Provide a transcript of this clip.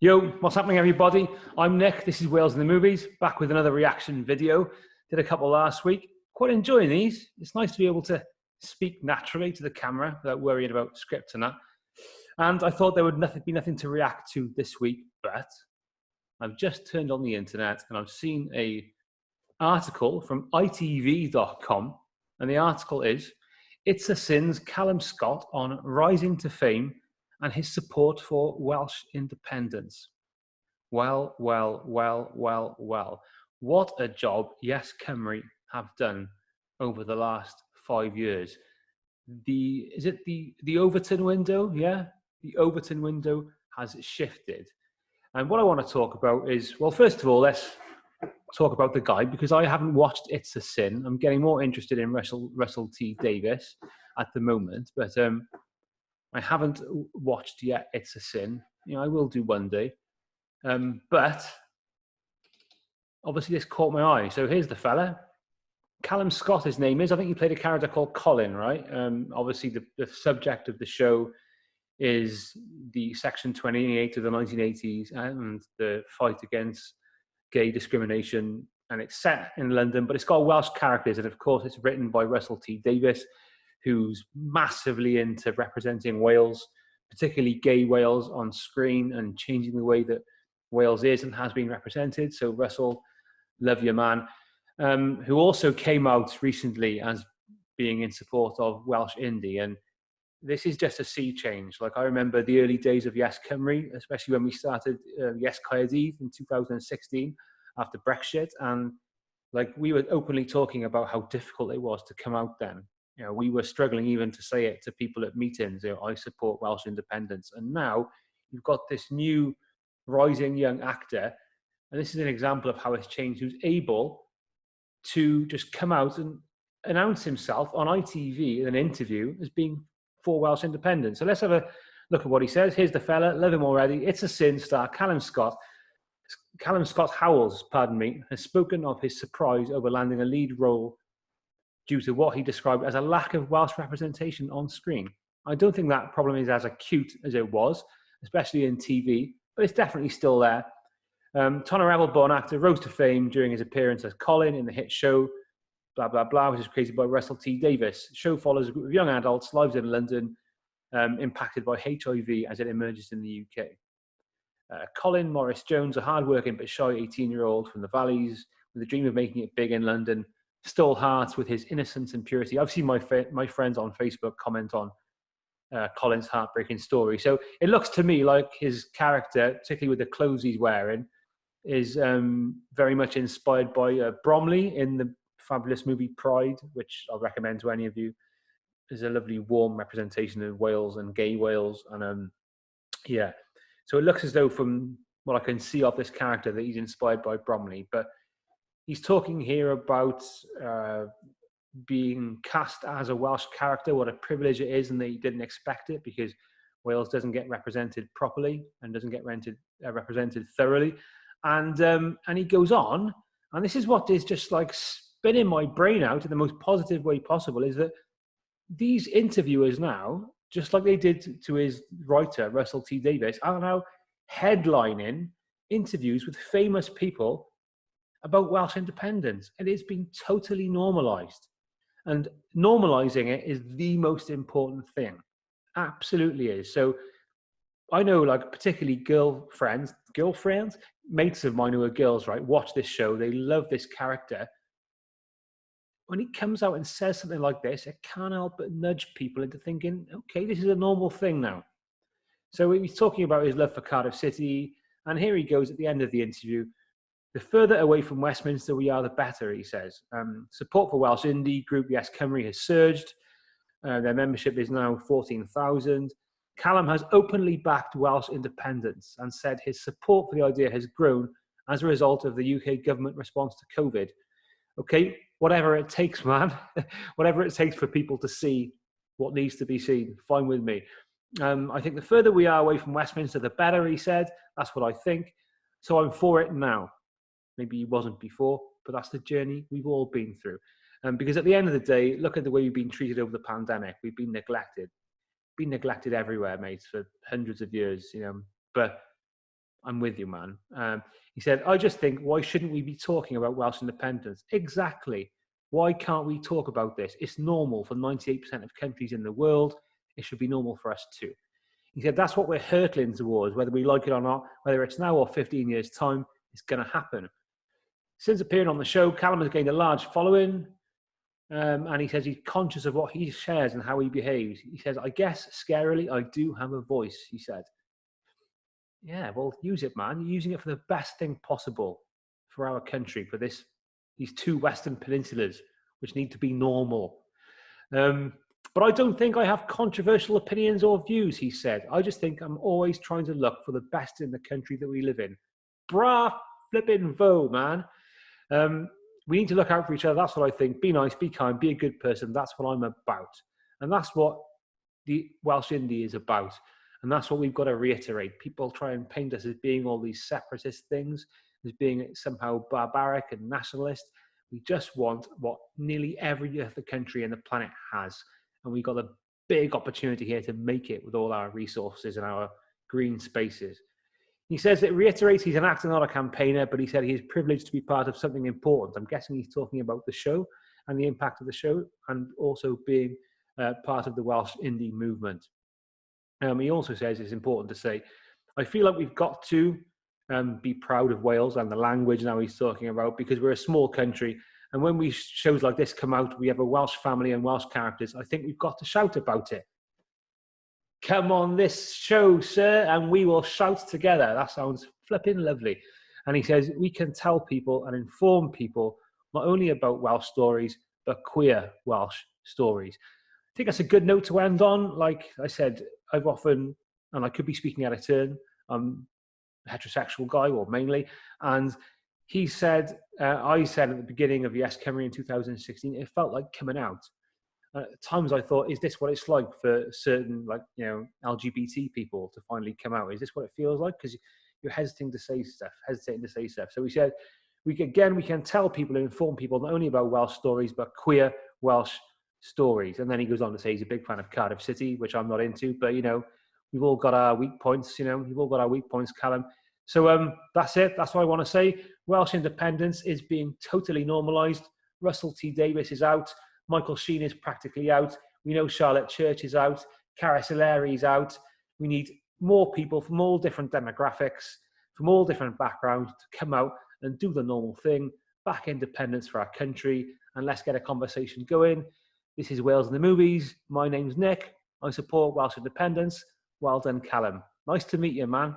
Yo, what's happening, everybody? I'm Nick. This is Wales in the Movies, back with another reaction video. Did a couple last week. Quite enjoying these. It's nice to be able to speak naturally to the camera without worrying about scripts and that. And I thought there would be nothing to react to this week, but I've just turned on the internet and I've seen an article from itv.com, and the article is "It's a Sin's Callum Scott on rising to fame and his support for Welsh independence." Well. What a job Yes Cymru have done over the last 5 years. The Overton window? Yeah, the Overton window has shifted. And what I want to talk about is, well, first of all, let's talk about the guy, because I haven't watched It's a Sin. I'm getting more interested in Russell T Davies at the moment, but I haven't watched yet It's a Sin. I will do one day. But obviously this caught my eye. So here's the fella. Callum Scott, his name is. I think he played a character called Colin, right? Obviously the subject of the show is the Section 28 of the 1980s and the fight against gay discrimination. And it's set in London, but it's got Welsh characters. And of course, it's written by Russell T Davies, who's massively into representing Wales, particularly gay Wales, on screen and changing the way that Wales is and has been represented. So Russell, love your man, who also came out recently as being in support of Welsh indie. And this is just a sea change. Like, I remember the early days of Yes Cymru, especially when we started Yes Caerdydd in 2016 after Brexit. And like, we were openly talking about how difficult it was to come out then. We were struggling even to say it to people at meetings. I support Welsh independence. And now you've got this new rising young actor, and this is an example of how it's changed, who's able to just come out and announce himself on ITV in an interview as being for Welsh independence. So let's have a look at what he says. Here's the fella, love him already. It's a Sin star Callum Scott Howells, has spoken of his surprise over landing a lead role due to what he described as a lack of Welsh representation on screen. I don't think that problem is as acute as it was, especially in TV, but it's definitely still there. Tonnerable-born actor rose to fame during his appearance as Colin in the hit show Blah Blah Blah, which is created by Russell T Davies. The show follows a group of young adults, lives in London, impacted by HIV as it emerges in the UK. Colin Morris Jones, a hard-working but shy 18-year-old from the Valleys with a dream of making it big in London, stole hearts with his innocence and purity. I've seen my friends on Facebook comment on Colin's heartbreaking story. So it looks to me like his character, particularly with the clothes he's wearing, is very much inspired by Bromley in the fabulous movie Pride, which I'll recommend to any of you. There's a lovely warm representation of Wales and gay Wales. And yeah, so it looks as though, from what I can see of this character, that he's inspired by Bromley. But he's talking here about being cast as a Welsh character, what a privilege it is, and that he didn't expect it because Wales doesn't get represented properly and doesn't get represented thoroughly. And he goes on, and this is what is just like spinning my brain out in the most positive way possible, is that these interviewers now, just like they did to his writer, Russell T Davies, are now headlining interviews with famous people about Welsh independence. And it's been totally normalised. And normalising it is the most important thing. Absolutely is. So I know, like, particularly girlfriends, mates of mine who are girls, right, watch this show. They love this character. When he comes out and says something like this, it can't help but nudge people into thinking, okay, this is a normal thing now. So he's talking about his love for Cardiff City. And here he goes at the end of the interview. The further away from Westminster we are, the better, he says. Support for Welsh indie group Yes Cymru has surged. Their membership is now 14,000. Callum has openly backed Welsh independence and said his support for the idea has grown as a result of the UK government response to COVID. Okay, whatever it takes, man. Whatever it takes for people to see what needs to be seen. Fine with me. I think the further we are away from Westminster, the better, he said. That's what I think. So I'm for it now. Maybe he wasn't before, but that's the journey we've all been through. Because at the end of the day, look at the way we've been treated over the pandemic. We've been neglected. Been neglected everywhere, mates, for hundreds of years, But I'm with you, man. He said, I just think, why shouldn't we be talking about Welsh independence? Exactly. Why can't we talk about this? It's normal for 98% of countries in the world. It should be normal for us too. He said, that's what we're hurtling towards, whether we like it or not, whether it's now or 15 years' time, it's going to happen. Since appearing on the show, Callum has gained a large following, and he says he's conscious of what he shares and how he behaves. He says, I guess, scarily, I do have a voice, he said. Yeah, well, use it, man. You're using it for the best thing possible for our country, for these two Western peninsulas, which need to be normal. But I don't think I have controversial opinions or views, he said. I just think I'm always trying to look for the best in the country that we live in. Brah flipping vo, man. We need to look out for each other. That's what I think. Be nice, be kind, be a good person. That's what I'm about. And that's what the Welsh Indie is about. And that's what we've got to reiterate. People try and paint us as being all these separatist things, as being somehow barbaric and nationalist. We just want what nearly every other country in the planet has. And we've got a big opportunity here to make it with all our resources and our green spaces. He says it reiterates he's an actor, not a campaigner, but he said he is privileged to be part of something important. I'm guessing he's talking about the show and the impact of the show, and also being part of the Welsh indie movement. He also says it's important to say, I feel like we've got to be proud of Wales and the language now he's talking about, because we're a small country. And when shows like this come out, we have a Welsh family and Welsh characters. I think we've got to shout about it. Come on this show, sir, and we will shout together. That sounds flipping lovely. And he says, we can tell people and inform people not only about Welsh stories, but queer Welsh stories. I think that's a good note to end on. Like I said, I've often, and I could be speaking out of turn, I'm a heterosexual guy, or mainly, and he said, I said at the beginning of Yes Cymru in 2016, it felt like coming out. At times I thought, is this what it's like for certain, like, you know, LGBT people to finally come out? Is this what it feels like? Because you're hesitating to say stuff. So we said, we can tell people and inform people not only about Welsh stories, but queer Welsh stories. And then he goes on to say he's a big fan of Cardiff City, which I'm not into, but, you know, we've all got our weak points, Callum. So that's it. That's what I want to say. Welsh independence is being totally normalised. Russell T Davies is out. Michael Sheen is practically out. We know Charlotte Church is out. Cara Soleri is out. We need more people from all different demographics, from all different backgrounds to come out and do the normal thing, back independence for our country, and let's get a conversation going. This is Wales in the Movies. My name's Nick. I support Welsh independence. Well done, Callum. Nice to meet you, man.